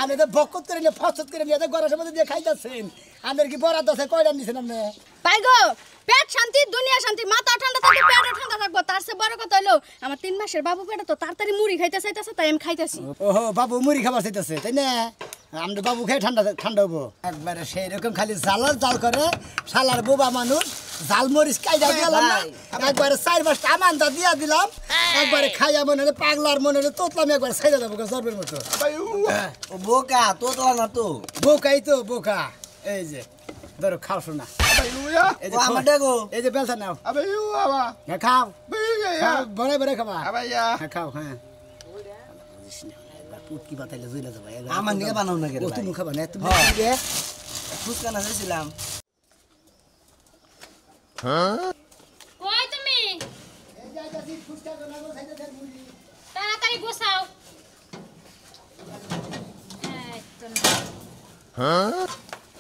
আপনি তো বকত করে নিয়ে ফসত করে নিয়ে গরমের মধ্যে দিয়ে খাইতেছেন আমাদের কি বরাদ্দ আছে কয়টা নিছেন আপনি ভাই গো পেট শান্তি দুনিয়া শান্তি মাথা ঠান্ডা থাকবে পেট ঠান্ডা থাকবো তার চেয়ে বড় কথা হলো আমার 3 মাসের বাবু পেটে তো তাড়াতাড়ি মুড়ি খাইতে চাইতেছে তাই আমি খাইতেছি ওহো বাবু মুড়ি খাবার চাইতেছে তাই না আমরা বাবু খেয়ে ঠান্ডা ঠান্ডা হবো একবারে সেই রকম খালি জালার জাল করে শালার বোবা মানুষ জাল মরিচ কাইজা দিলাম না একবারে 4-5টা আমানটা দিয়া দিলাম একবারে খাইয়া মনে হলে পাগলার মনে হলে তোতলাম একবারে ছাইড়া দেবো জর্বের মতো ও বোকা তোতলা না তো বোকাই তো বোকা এই যে ধরো খাও শোনা এই যে আমার দেখো এই যে বেলসা নাও হ্যাঁ খাও বড়ে বড়ে খাবা হ্যাঁ খাও হ্যাঁ পুটকি বাতাইলে জইলা যাবা আমার নিকে বানাও না ও তুমি খাবা না তুমি ফুচকা না চাইছিলাম কই তুমি এই যে আইতাছি ফুচকা বানাবো খাইতে দেন মুড়ি তাড়াতাড়ি গোছাও এই তো না।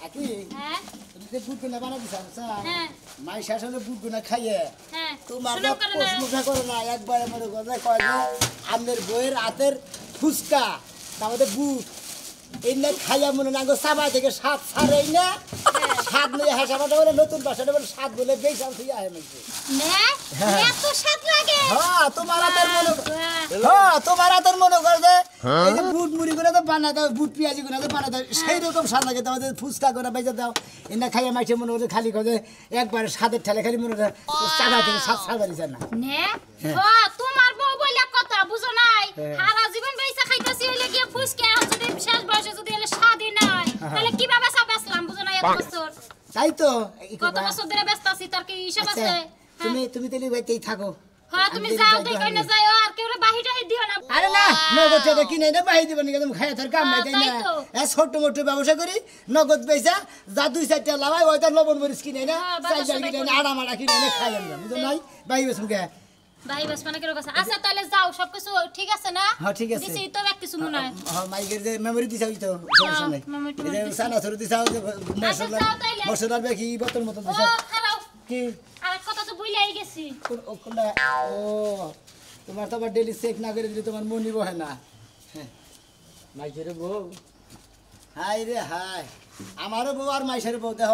আকি হ্যাঁ তুমি যে বুট গুনা বানা দিছ স্যার হ্যাঁ মাই শাসনে বুট গুনা খাইয়ে হ্যাঁ তোমার শোনো করে না প্রশ্নটা করো না একবারে মনে কথা কয় না আমাদের বইয়ের হাতের ফুচকা আমাদের বুট এই না খাইয়া মনে না গো সাবা থেকে স্বাদ ছাড়ে না স্বাদ নিয়ে হাসাবাটা বলে নতুন ভাষাটা বলে স্বাদ বলে বেশ আমি আয় নাকি নে এত স্বাদ লাগে হ্যাঁ তোমার হাতের মনে বাহ, হ্যাঁ তোমার হাতের মনে করে যে এই যে বুট মুড়ি করে তো বানাতে বুট পেঁয়াজি করে তো বানাতে সেই রকম স্বাদ লাগে তোমাদের ফুচকা করে বেজে দাও এনে খাইয়া মাইছে মনে করে খালি করে একবারে স্বাদের ঠেলে খালি মনে করে চাকা থেকে স্বাদ ছাড়ারি যায় না নে ও তোমার বউ বলে কথা বুঝো নাই সারা জীবন বেইসা খাইতাছি হইলে কি ফুসকে যদি শেষ বয়সে যদি হলে স্বাদই নাই তাহলে কিভাবে সব বেচলাম বুঝো না এত বছর তাই তো কত বছর ধরে ব্যস্ত আছি তার কি হিসাব আছে তুমি তাহলে বাইতেই থাকো হ্যাঁ তুমি যাও দেখো না যাও আর কেউ বাহিরে দিও না আরে না নগদ টাকা কিনে না বাহি দিবেন তুমি খাইয়া তার কাম নাই তাই না তাই তো। ছোট মোটো ব্যবসা করি নগদ পয়সা যা 2-4টা লাভাই ওই তার লবণ মরিচ কিনে না হ্যাঁ, চাল বাজার কিনে সদাই না আড়া মাড়া কিনে না খাই আমরা বুঝো নাই বাহি বেসুন কে ভাই বাস মানে কেরো কাছে আচ্ছা তাহলে যাও সবকিছু ঠিক আছে না হ্যাঁ ঠিক আছে দিছি তো এক কিছু মনে হয় হ্যাঁ মাইকের যে মেমোরি দিছাও তো সমস্যা নাই memory এই যে দিছি। সানা সরু দিছাও যে মশলা যাও তাইলে। মশলার বেশি বোতল মতো ও দিছাও খারাও কি আর কথা তো ভুলেই গেছি কোনটা ও তোমার তো আবার ডেলি চেক না করে দিলে তোমার মন নিব হয় না হ্যাঁ মাইকের বউ হাই রে হাই আমারও বউ আর মাইশের বউ দেহ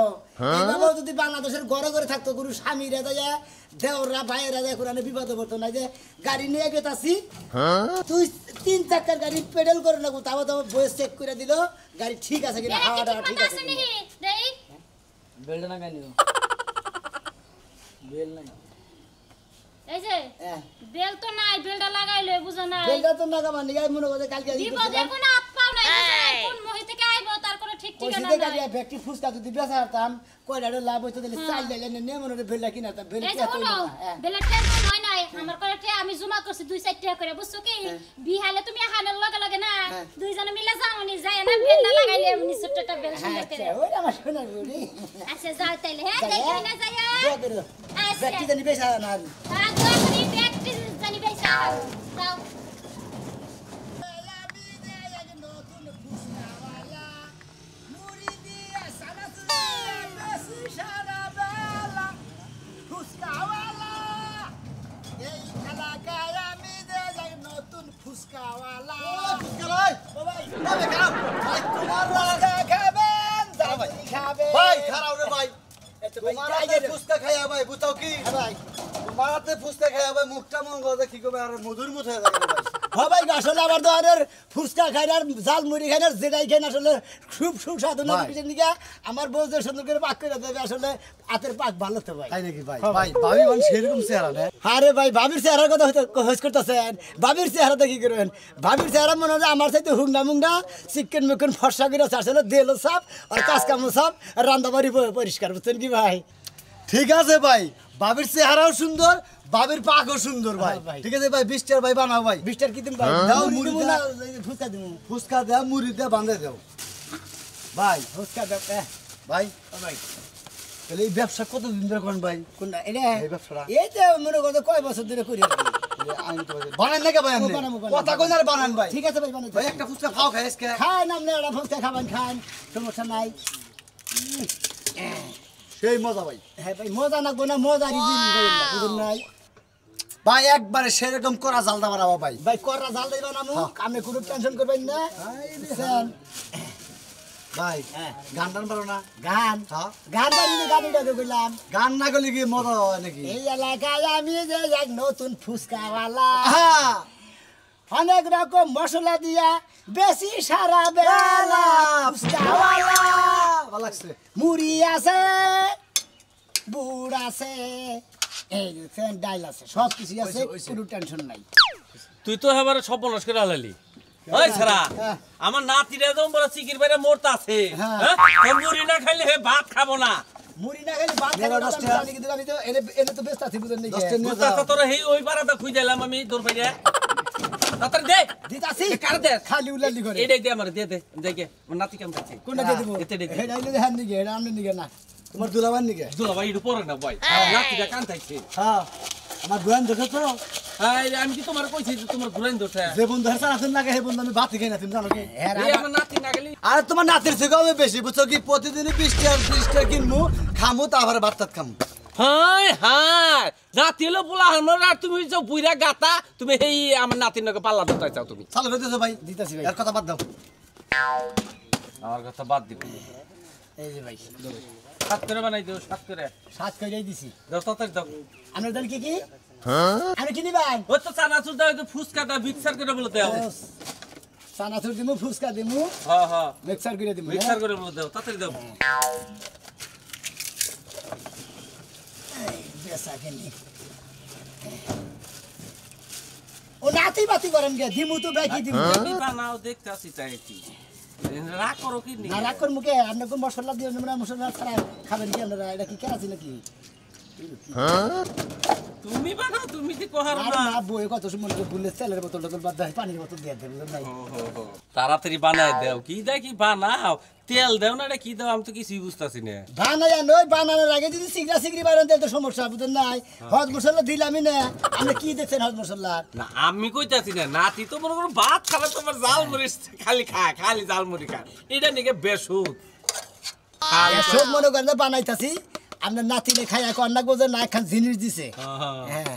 এইভাবে যদি বাংলাদেশের ঘরে ঘরে থাকতো কোনো স্বামী রে দেয় দেওরা ভাইয়েরা দেয় কোরআনে বিপদে পড়তো না যে গাড়ি নিয়ে গেতাছি তুই 3 চাকার গাড়ি পেডেল করে না তাও তো বয়স চেক করে দিল গাড়ি ঠিক আছে কিনা হাওয়াটা ঠিক আছে আছে নাকি দেই বেলটা না গানি বেল নাই এই যে হ্যাঁ বেল তো নাই বেলটা লাগাইলে বুঝো না বেলটা তো নাগাবা নিগাই মনে করে কালকে বিপদে কোনো হাত পাও নাই বুঝো না কোন মহি থেকে আইবো তার কোনো ঠিক ঠিকানা ওইদিকে নাই গাড়ি ব্যক্তি ফুসকা যদি বেচা হতাম কয়টা লাভ হইতো তাহলে চাল দিলে নে মনে করে বেলা কিনা তা বেল এই কি যে এত হলো হ্যাঁ বেলের টেনশন হয় নাই আমার করে আমি জমা করছি 2-4 টাকা করে বুঝছো কি বিহালে তুমি হানের লগে লগে না দুইজনে মিলে যাওনি যায় না বেলটা লাগাইলে এমনি ছোটটা বেল সুন্দর করে আচ্ছা ওই আমার সোনার বুড়ি আচ্ছা যাও তাইলে হ্যাঁ দেখি না যাইয়া দোয়া করে দাও। আচ্ছা ব্যক্তি জানি বেচা না আর তুমি ব্যাগটি জানি বেসা যাও ভাই খারাপ রে ভাই তোমার হাতে ফুচকা খাইয়া ভাই বুঝাও কি তোমার হাতে ফুচকা খাইয়া ভাই মুখটা মন গজা কি করবে আর মধুর মতো হয়ে যাবে ভাই সবাই আসলে আমার দোকানের ফুচকা খাই আর জাল মুড়ি খাই আর যেটাই খাই আসলে খুব সুস্বাদু না পিছন দিকে আমার বউ যে সুন্দর করে পাক করে দেবে আসলে হাতের পাক ভালো তো ভাই তাই নাকি ভাই ভাই ভাবি মানে সেরকম চেহারা না আরে ভাই ভাবির চেহারার কথা হইস করতেছেন ভাবির চেহারাতে কি করবেন ভাবির চেহারা মনে হয় আমার চাইতে হুংনা মুংনা চিকেন মুকেন ফর্সা করে আসলে দেলো সাপ আর কাজ কামো সাপ আর রান্দাবাড়ি পরিষ্কার বুঝছেন কি ভাই ঠিক আছে ভাই ভাবির চেহারাও সুন্দর ভাবির পাকও সুন্দর ভাই ভাই। ঠিক আছে ভাই 20টার ভাই বানাও ভাই বিশটার কি তুমি ভাই দাও মুড়ি মুড়ি দিবো দাও। না ফুচকা দিব ফুচকা দেও মুড়ি দেও বাঁধে দেও ভাই ফুচকা দেব ভাই ভাই তাহলে এই ব্যবসা কতদিন ধরে করেন ভাই কোনটা এটা এই ব্যবসাটা এই তো মনে করতে কয় বছর ধরে করি আর কি আমি তো বানান নাকি ভাই আপনি বানাবো। কথা কই না বানান ভাই ঠিক আছে ভাই বানাই ভাই একটা ফুচকা খাও খাই আজকে খান আপনি একটা ফুচকা খাবেন খান সমস্যা নাই সেই মজা ভাই হ্যাঁ ভাই মজা লাগবো না মজা বুঝুন নাই ভাই একবারে সেরকম করা জালদা বানাবো ভাই ভাই কররা জাল দিবা না মুখ আপনি কোনো টেনশন করবেন না বুঝছেন? ভাই হ্যাঁ। গান টান পারো না গান হ্যাঁ গান বাড়িতে গাড়িটা কইলাম গান না করলে কি মজা হয় নাকি এই এলাকায় আমি যে এক নতুন ফুচকাওয়ালা হ্যাঁ অনেক রকম মশলা দিয়া বেশি সারা বেলা ফুচকাওয়ালা ভালো লাগছে মুড়ি আছে বুড় আছে এই যে ডাইল আছে সব কিছু আছে কোনো টেনশন নাই তুই তো এবারে সব বনস করে আলালি ওই ছাড়া হ্যাঁ। আমার নাতিরা যেমন বড় চিকির বাইরে মরতে আছে হ্যাঁ। হ্যাঁ মুড়ি না খাইলে হে ভাত খাবো না মুড়ি না খেলে ভাত নেবা খাবো না, দশটা। আমি জানি কিন্তু আমি তো এনে তো ব্যস্ত আছি বুঝেন নাকি দশটা নিয়ে বুঝতে যাও। তোর হেই ওই পারাটা খুঁজে এলাম আমি তোর বাইরে তাড়াতাড়ি দে দিতাছি কার দে খালি উলালি করে এটাই দে আমার দে দে দেখে আমার নাতি কেমন খাচ্ছে কোনটা দিয়ে দিব এতে দে দে। এটা হইলে দেখান নাকি এটা আমনে নিকে না তোমার দুলাবার নিকে দুলা ভাই একটু পরে না ভাই নাতিটা কান থাকছে হ্যাঁ আমার দুয়ান দেখো তো হ্যাঁ আমি কি তোমার কইছি যে তোমার ঘুরাইন দোষে যে বন্ধু হাসা আছেন না হে বন্ধু আমি ভাত খাই না তুমি জানো কি এই আমার নাতি না গেলি আর তোমার নাতির থেকে আমি বেশি বুঝছো কি প্রতিদিনই 20 টাকা 30 টাকা কিনবো খামু তারপরে ভাত টাত খামু হাই হাই নাতি হলো পোলা হানোর আর তুমি যে বুইরা গাতা তুমি এই আমার নাতির নাকি পাল্লা ধরতে চাও তুমি চালু হইতেছো ভাই দিতাছি ভাই এর কথা বাদ দাও আমার কথা বাদ দিবি এই যে ভাই সাত করে বানাই দিও সাত করে সাত কইরাই দিছি দাও তাড়াতাড়ি দাও আপনার দল কি কি আমি কি নিবেন ওই তো চানাচুর দাও একটু ফুচকাটা মিক্সার করে বলে দাও চানাচুর দিমু ফুচকা দিমু হ্যাঁ হ্যাঁ মিক্সার করে দিমু মিক্সার করে বলে দাও তাড়াতাড়ি দাও বেসা কেনি ও নাতি বাতি করেন গে দিমু তো বাকি দিমু তুমি বানাও দেখতে আসি তাই কি রাগ করো কি নি না রাখুন মুখে আপনি কোন মশলা দিয়ে আমরা মশলা ছাড়া খাবেন কি আপনারা এটা কি কেরাছি নাকি তুমি বানাও তুমি কি কহার আর না না বই কত সময় ভুলে তেলের বোতল টোতল বাদ দেয় পানির বোতল দিয়ে দেবেন নাই তাড়াতাড়ি বানাই দাও কি দেয় কি বানাও তেল দাও না এটা কি দাও আমি তো কিছুই বুঝতাছি না বানাই নই বানানোর আগে যদি সিগরা সিগরি বানান তাহলে তো সমস্যা বুঝেন নাই হজ মশলা দিলামই না আপনি কি দেখছেন হজ মশলা না আমি কইতাছি না নাতি তো মনে করো ভাত খাবে তোমার জাল মরিচ খালি খায় খালি জাল মরি খায় এটা নিকে বেসুদ সব মনে করেন যে বানাইতাছি আপনার নাতিনে খাই এখন না বোঝে না একখান জিনিস দিছে হ্যাঁ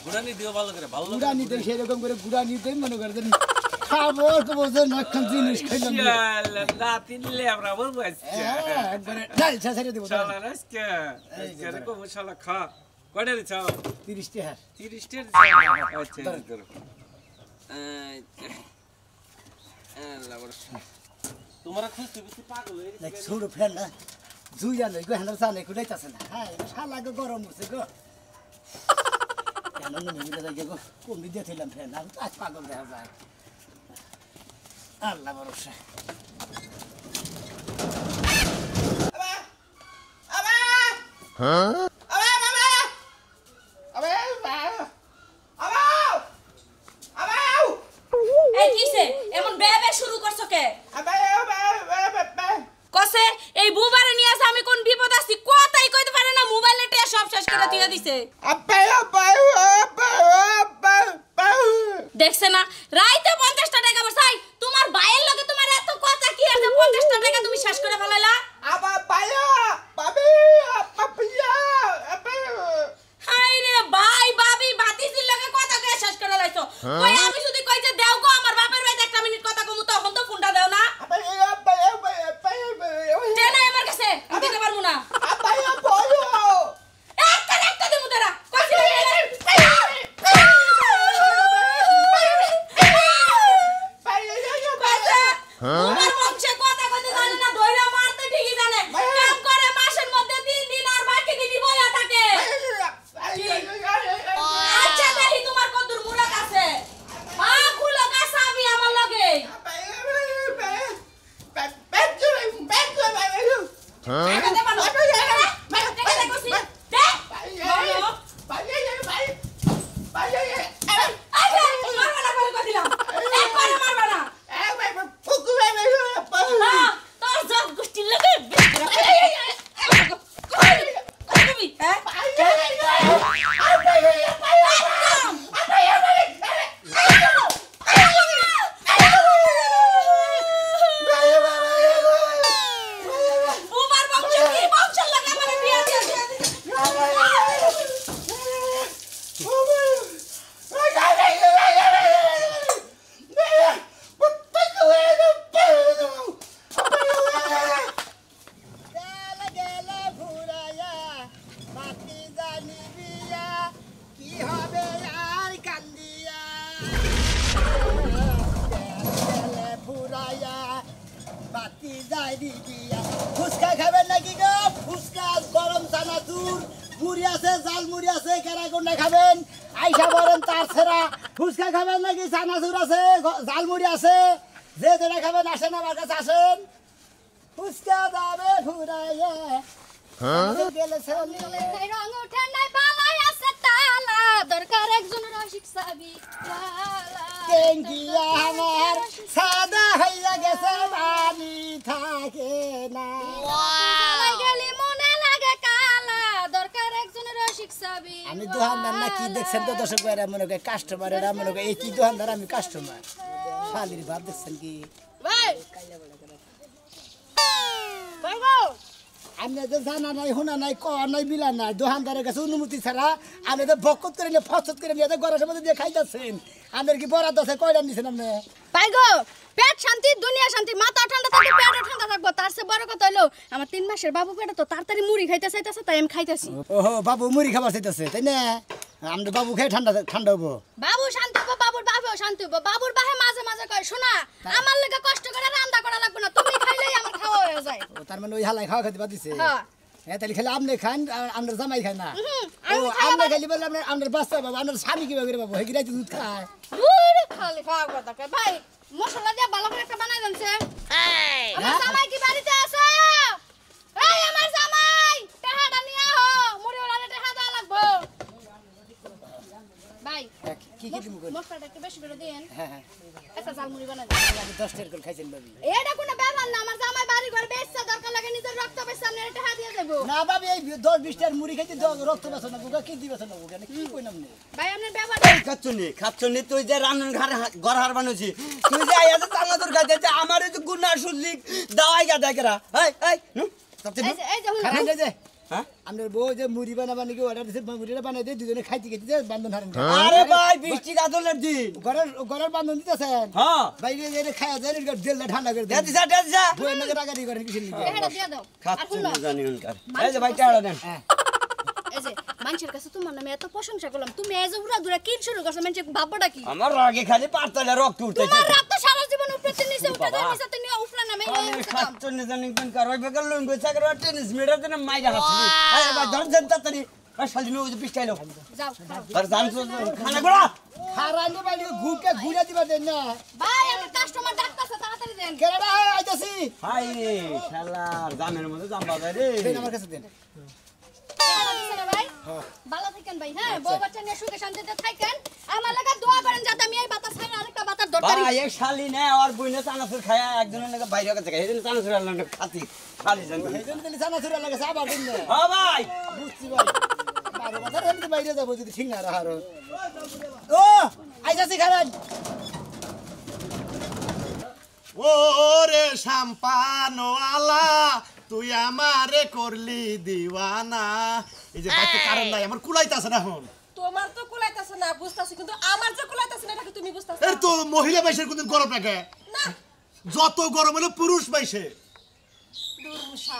গুড়ানি দিও ভালো করে ভালো গুড়া নিতে সেরকম করে গুড়া নিতে মনে করেন খাবো বোঝে না একখান জিনিস খাইলাম নাতি নিলে আমরা বলবো হ্যাঁ, একবারে ডাল ছেড়ে দেবো শালা রাস্কা আজকে কো শালা খা কয়টা রে চাও 30 টাকা 30 টের আচ্ছা ধরো তোমার খুশি খুশি পাগল হয়ে দেখ ছোট ফ্যান না জুইয়া লই গো হ্যান্ডাল চালে কুড়াইতাছে না হ্যাঁ শালা গো গরম হচ্ছে গো কেন না মিলে যাই গো কমবি দিয়ে দিলাম ফ্যান আর আজ পাগল দেখা যায় আল্লাহ ভরসা এই কিসে এমন বেবে শুরু করছো কে কসে এই বুবারে নিয়ে আসে আমি কোন বিপদ আছি কথাই কইতে পারে না মোবাইলে টে সব শেষ করে দিয়ে দিছে দেখছ না রাইতে 50 টাকা বসাই তোমার ভাইয়ের লগে তোমার এত কথা কি আছে 50 টাকা তুমি শেষ করে ফেলাইলা হাই রে ভাই ভাবি ভাতিজির লগে কথা কয়ে শেষ করে লাইছো কই আমি যদি কই যে দেও গো আমার বাপের ভাই 1 মিনিট কথা কমু তখন তো ফোনটা দাও না টেনা আমার কাছে আমি দিতে পারমু না একটা দিমু তারা কইছি তোমার বংশে কথা কইতে জানে না দইরা মারতে ঠিকই জানে কাম করে মাসের মধ্যে 3 দিন আর বাকি দিনই বইয়া থাকে আচ্ছা দেখি তোমার কতদূর মুরাদ আছে খুলো কাসাবি আমার লগে দেখাতে পারো দেখাতে কইছি দেখ মারবা না করে কই দিলাম একবারে মারবা না বাতি যাই দিয়া ফুচকা খাবেন নাকি গো ফুচকা গরম চানাচুর মুড়ি আছে জাল মুড়ি আছে কেরাগুন্ডা খাবেন আইসা বলেন তার ছেড়া ফুচকা খাবেন নাকি চানাচুর আছে জাল মুড়ি আছে যে যেটা খাবেন আসেন আমার কাছে আসেন ফুচকা দাবে ফুরাইয়া গেলে ছেলে রং ওঠে নাই বালাই আছে তালা দরকার একজন রসিক সাবি টেঙ্গিয়া আমার সাদা হইয়া গেছে বাড়ি থাকে না গেলি মনে লাগে কালা দরকার একজন রসিক সাবি আমি দোকানদার না কি দেখছেন তো দর্শক ভাইরা মনে করে কাস্টমার এরা মনে করে এই কি দোকানদার আমি কাস্টমার শালির ভাব দেখছেন কি ভাই ভাই গো আমরা তো জানা নাই শোনা নাই কওয়া নাই বিলা নাই দোকানদারের কাছে অনুমতি ছাড়া আপনি তো বকত করে নিয়ে ফসত করে নিয়ে গড়ের মধ্যে দিয়ে খাইতেছেন আপনার কি বরাদ আছে কয়টা নিছেন আপনি ভাই গো পেট শান্তি দুনিয়া শান্তি মাথা ঠান্ডা থাকবে পেটও ঠান্ডা থাকবো তার চেয়ে বড় কথা হলো আমার 3 মাসের বাবু পেটে তো তাড়াতাড়ি মুড়ি খাইতে চাইতেছে তাই আমি খাইতেছি ওহো বাবু মুড়ি খাবার চাইতেছে তাই না আমরা বাবু খেয়ে ঠান্ডা ঠান্ডা হবো বাবু শান্তি হবো বাবুর বাপেও শান্তি হবো বাবুর বাহে মাঝে মাঝে কয় শোনা আমার লেগে কষ্ট করে রান্না করা লাগবে না তুমি খাইলেই আমার খাওয়া হয়ে যায় ও তার মানে ওই হালাই খাওয়া খাইতে পারতেছে হ্যাঁ হ্যাঁ তাহলে খালি আপনি খান আর আপনার জামাই খায় না ও আমি খাই আপনি খালি বললে আপনার বাচ্চা বাবু আপনার স্বামী কি বাবু বাবু হেগিরাই দুধ খায় দূরে খালি খাওয়া কথা কয় ভাই মশলা দিয়ে ভালো করে একটা বানাই দেনছে আমার জামাই কি বাড়িতে আছে এই আমার জামাই টাকাটা নিয়ে আহো মুড়ি ওলারে টাকা দেওয়া লাগবে ভাই কি কি তুমি করেন মশলাটা একটু বেশি করে দেন হ্যাঁ হ্যাঁ একটা জাল মুড়ি বানাই দেন আমি 10 টাকা করে খাইছেন বাবু এটা কোনো ব্যাপার না আমার জামাই বাড়ি ঘর বেচছে দরকার লাগে নিজের রক্ত বেচছে আপনি এটা টাকা দিয়ে দেবো না বাবু এই 10-20 টাকার মুড়ি খাইতে রক্ত বাসো না বুকা কি দিবাস না বুকা কি কই নাম নেই ভাই আপনার ব্যাপার খাচ্ছনি তুই যে রান্নার ঘর হার বানাইছি তুই যে আইয়া চাঙ্গা তোর গাছে যে আমার এই গুনা শুনলি দাওয়াই গা দেখরা এই এই যে হুন খারাপ যে হ্যাঁ আমাদের বউ যে মুড়ি বানাবা নাকি অর্ডার দিছে মুড়িটা বানাই দিয়ে দুজনে খাইতে খেতে বান্ধন হারেন আরে ভাই বৃষ্টি গাদলের দিন ঘরের বান্ধন দিতেছেন হ্যাঁ বাইরে যে খাওয়া যায় দিলটা ঠান্ডা করে দে দেন দিছা বউয়ের নাকি রাগারি করেন কিসের লিগে টাকাটা দিয়ে দাও আর শুনো খাচ্ছনি জানি অনকার এই যে ভাই টাড়া দেন হ্যাঁ এই যে মানুষের কাছে তোমার নামে এত প্রশংসা করলাম তুমি এই যে উড়া দুরা কি শুরু করছো মানুষের ভাবটা কি আমার রাগে খালি পাতলা রক্ত উঠতেছে তোমার রাত তো সারা জীবন উপরে নিচে উঠে যায় নিচে তুমি উপরে নামে এই আমি হচ্ছে কাম। খাচ্ছনি জানি কোন কারো বেকার লং গই চাকর টেনিস মেডা দেন মাইরা হাসলি আরে ভাই ধর দেন তাড়াতাড়ি আর শালি নো পিস্টাইলো যাও খাও। আর জান তো খানা গোড়া খারানি বাইরে ঘুরকে ঘুরে দিবা দেন না ভাই আমার কাস্টমার ডাকতাছে তাড়াতাড়ি দেন কেরাডা আইতাছি হাই রে শালার জামের মধ্যে জাম বাজায় রে দেন আমার কাছে দেন টাকা দিছে না ভাই ভালো থাকেন ভাই হ্যাঁ বউ বাচ্চা নিয়ে সুখে শান্তিতে থাকেন আমার লাগা দোয়া করেন যাতে আমি এই বাতাস খাই আরেকটা বাতাস দরকারি ভাই এক শালি না আর বইনে চানাচুর খায়া একজনের নাকি বাইরে কাছে খাই এদিন চানাচুর আনলাম খাতি শালি জান এই জন্য তাহলে ছানা ছুরা লাগে সাবা দিন না ও ভাই বুঝছি ভাই বারো বছর আমি তো বাইরে যাবো যদি ঠিক না রাহার ও আইতাছি খারান ওরে শাম্পানো আলা তুই আমারে করলি দিওয়ানা এই যে বাইতে কারণ নাই আমার কুলাইতাছে না এখন তোমার তো কুলাইতাছে না বুঝতাছি কিন্তু আমার যে কুলাইতাছে না এটা কি তুমি বুঝতাছ এর তো মহিলা বাইশের কোনদিন গরম লাগে না যত গরম হলে পুরুষ বাইশে দুর্মুষা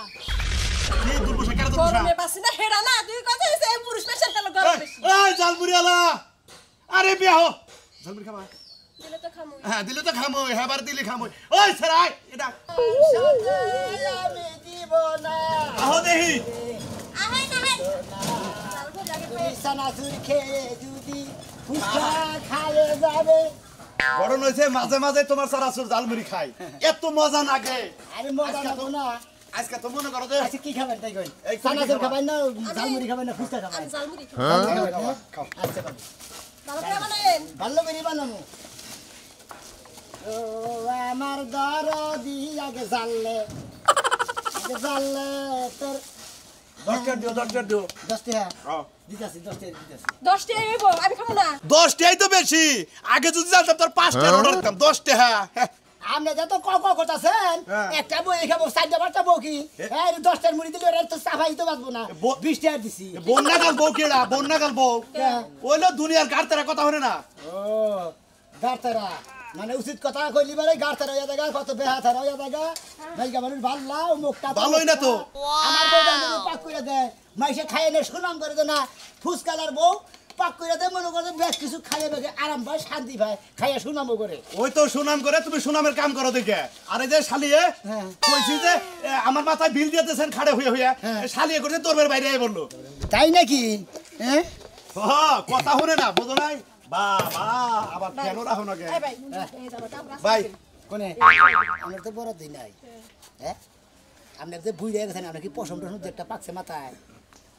কি দুর্বসা কেন দুর্বসা গরমে বাসি না হেডা না তুই কথা হইছে এই পুরুষ পেশার কালো গরম বেশি এই জালমুড়ি আলা আরে বিয়া হো জালমুড়ি খাবা দিলে তো খামু হ্যাঁ দিলে তো খামোই হ্যাঁ দিলে খামোই ওই সরাই এটা আমি দিব না আহো দেহি আহে না হে তুমি ছানা ছুরি খেয়ে যদি ফুচকা খায়ে যাবে গরম হয়েছে মাঝে মাঝে তোমার সারাসুর জালমুড়ি খাই এত মজা লাগে আরে মজা লাগবো না আজকে তো মনে করো যে আচ্ছা কি খাবেন তাই কই এই ছানা কুড়ি ছুরি খাবা। খাবেন না ঝালমুড়ি খাবেন না ফুচকা খাবেন জালমুড়ি খাও আচ্ছা বাবু ভালো করে বানাইন ভালো করে বানাবো ও আমার দরদি আগে জানলে তোর 10 টাকা দিও 10 টাকা দিও 10 টাকা হ্যাঁ দিতাছি 10 টাকা দিতাছি 10 টাকা হইব আমি খাবো না 10 টাকাই তো বেশি আগে যদি জানতাম তোর 5 টাকা অর্ডার দিতাম 10 টাকা আপনি যত করতেছেন হ্যাঁ। একটা বই খাবো 4টা 5টা বউ কি এই 10 টাকার মুড়ি দিলে ওরা তো সাফাই তো বাঁচবো না বউ- 20 টাকা দিছি বন্যা গাল বউ কেডা বন্যা গাল বউ হ্যাঁ। ওইলো দুনিয়ার গাড়তারা কথা হরে না ও গারতারা মানে উচিত কথা কইলি বারে গারতারা হইয়া জায়গা কত বেহাতারা হইয়া জায়গা ভাইগা মানুষ ভাল্লা ও মুখটা ভালোই না তো। আমার বউটা যদি পাক করে দেয় মাইসে খাইয়ে নে সুনাম করে দে না ফুসকালার বউ পাক করে দে মনে করে বেশ কিছু খাইয়ে বেগে আরাম পায় শান্তি পায় খাইয়া সুনামও করে ওই তো সুনাম করে তুমি সুনামের কাম করো দেখে আরে যে শালিয়ে কইছি যে আমার মাথায় বিল দিতেছেন খাড়ে হইয়া হইয়া শালিয়ে করতে তোর বাইরে আই বললো তাই নাকি হ্যাঁ কথা শুনে না বুঝো নাই বাবা আবার কেন রাখো না এই ভাই এই যাবো ভাই কোনে আমরা তো বড় দিন নাই হ্যাঁ আমরা যে বুঝে গেছেন আমরা কি পশম টসম একটা পাকছে মাথায়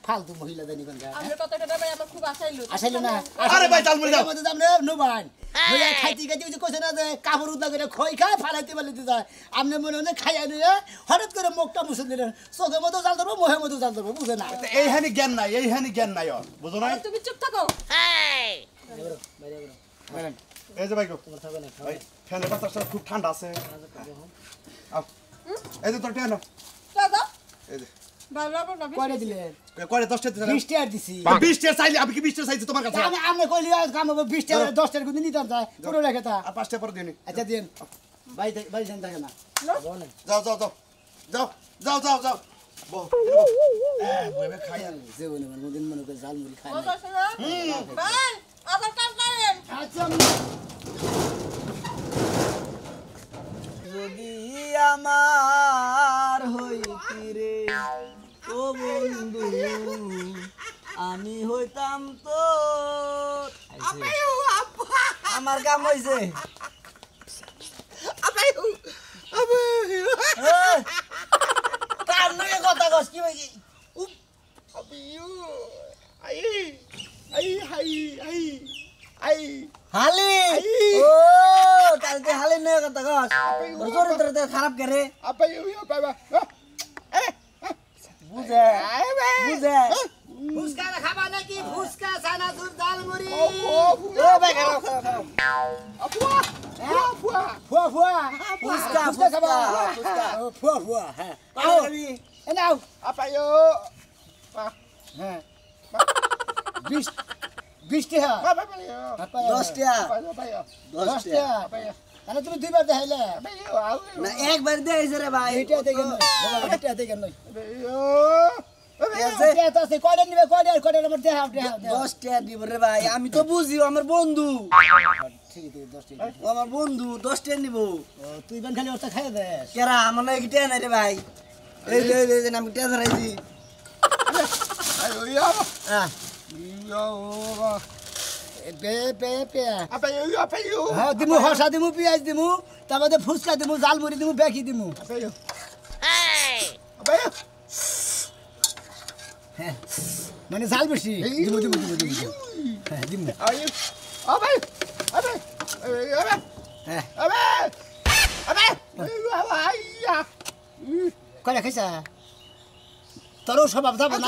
ফালতু মহিলা জানি কোন গায় আমার কথাটা ভাই আমার খুব আশাইলো আসলে না আরে ভাই চালমুড়ি দাও মধ্যে আমরা নোবান হইয়া খাইতে খাইতে কিছু কইছে না যে কাপড় উদা করে খই খায় ফালাইতে পারলিতে যায় আপনি মনে মনে খাইয়া নিয়ে হঠাৎ করে মুখটা মুছে দিলেন চোখের মতো জাল ধরবো মোহের মতো জাল ধরবো বুঝে না এইখানি জ্ঞান নাই এইখানি জ্ঞান নাই ওর বুঝো নাই তুমি চুপ থাকো এই যে ভাই গো ভাই ফ্যানের বাতাসটা খুব ঠান্ডা আছে আও এই যে তোর টেনো দাদা এই যে কয়টা দিলেন করে 10 টাকা 20 টাকা দিছি 20 টাকা চাইলে আমি কি 20 টাকা চাইছি তোমার কাছে আমি আপনি কইলি কাম হবে 20 টাকা 10 টাকা কিন্তু নিতাম তাই পুরো লেখা তা আর 5 টাকা পরে দিনি আচ্ছা দিন ভাই ভাই জান থাকে না যাও যাও যাও যাও যাও যাও যাও বউ বইবে খাই আর যে বলে মনে মনে করে জাল মুড়ি খাই মজা শোনা ভাই আবার কাজ করেন আচ্ছা যদি আমার হইতি রে ও বন্ধু আমি হইতাম তো আমার কাম হইছে কার লগে কথা কস কি ভাই হালি ও কালকে হালি নিয়ে কথা কস তোর চরিত্র খারাপ করে বুঝে বুঝে ফুসকা খাবা নাকি ফুসকা ছানা দুধ জাল মুড়ি ও ভাই খারাপ খারাপ ফুয়া ফুসকা ফুসকা খাবা ফুসকা ফুয়া হ্যাঁ পাও খাবি এ নাও হ্যাঁ 20 টাকা 10 টাকা 10 টাকা তাহলে তুমি দুইবার দেখাইলে না একবার দেইছে রে ভাই এটা দেখেন বাবা এটা দেখেন নই আছে এটা আছে কয়টা নিবে কয়টা আমার দেখাও 10 টাকা দিব রে ভাই আমি তো বুঝি ও আমার বন্ধু ঠিক আছে 10 টাকা ও আমার বন্ধু 10 টাকা নিব তুই বেন খালি ওটা খাইয়ে দে কেরা আমার না গিটা নাই রে ভাই এই যে আমি টিয়া ধরাইছি হ্যাঁ হ্যাঁ দিমু হসা দিমু পিঁয়াজ দিমু তারপরে ফুচকা দিমু জাল মুড়ি দিমু বেকি দিমু হ্যাঁ মানে জাল বেশি দিমু হ্যাঁ দিমু হ্যাঁ কয়টা খাইছা তোরও স্বভাব যাবো না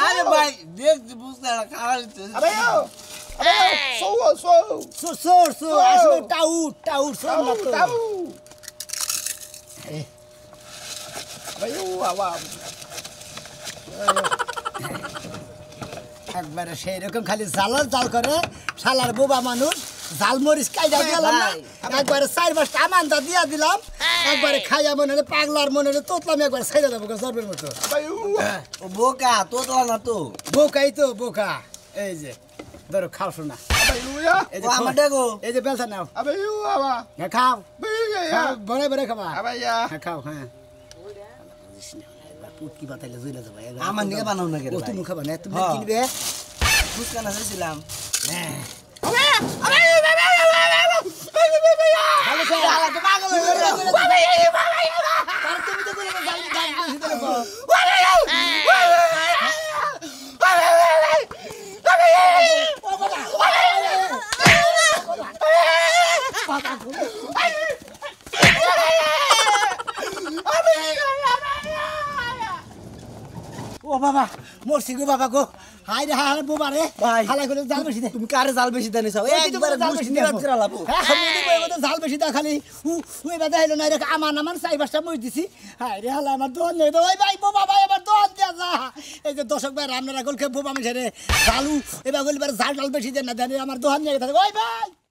আরে ভাই দেখ বুঝতে খাওয়ালি সোর আসলে টাউট সোর না তো একবারে সেই রকম খালি জাল করে শালার বোবা মানুষ জাল মরিচ কাইটা দিলাম না একবারে 4-5টা আমানটা দিয়া দিলাম একবারে খাইয়া মনে হলে পাগলার মনে হলে তোতলাম একবার ছেড়ে দেবো জর্বের মতো ও বোকা তো তো না তো বোকাই তো বোকা এই যে ধরো খাও শোনা এই যে আমার দেখো এই যে বেলসা নাও হ্যাঁ খাও বড় বড় খাবা হ্যাঁ খাও হ্যাঁ পুটকি বাতাইলে জুইলা যাবা আমার নিয়ে বানাও না ও তুমি খাবা না তুমি হ্যাঁ। কিনবে ফুসকা না চাইছিলাম ভালো খাও আলা তো পাগল হয়ে গেল আর তুমি তো বলে জাল ও বাবা মরছি গো বাবা গো হাই রে হাই বাবা রে ভাই। হালাই করে জাল বেশি দে তুমি কারে জাল বেশি দেনিস একবার মুষ্টি নিরাত করে লাবো হ্যাঁ আমি তো জাল বেশি দা খালি উই বাদা হইলো না রে আমার 4-5টা মই দিছি হাই রে হালা আমার দোন নেই তো ওই ভাই বাবা ভাই আমার দোন দিয়া যা এই যে দর্শক ভাই রামনারা গলকে বাবা আমি ছেড়ে জালু এবার গলিবার জাল বেশি দেন না দেন আমার দোহান নিয়ে থাকে ওই ভাই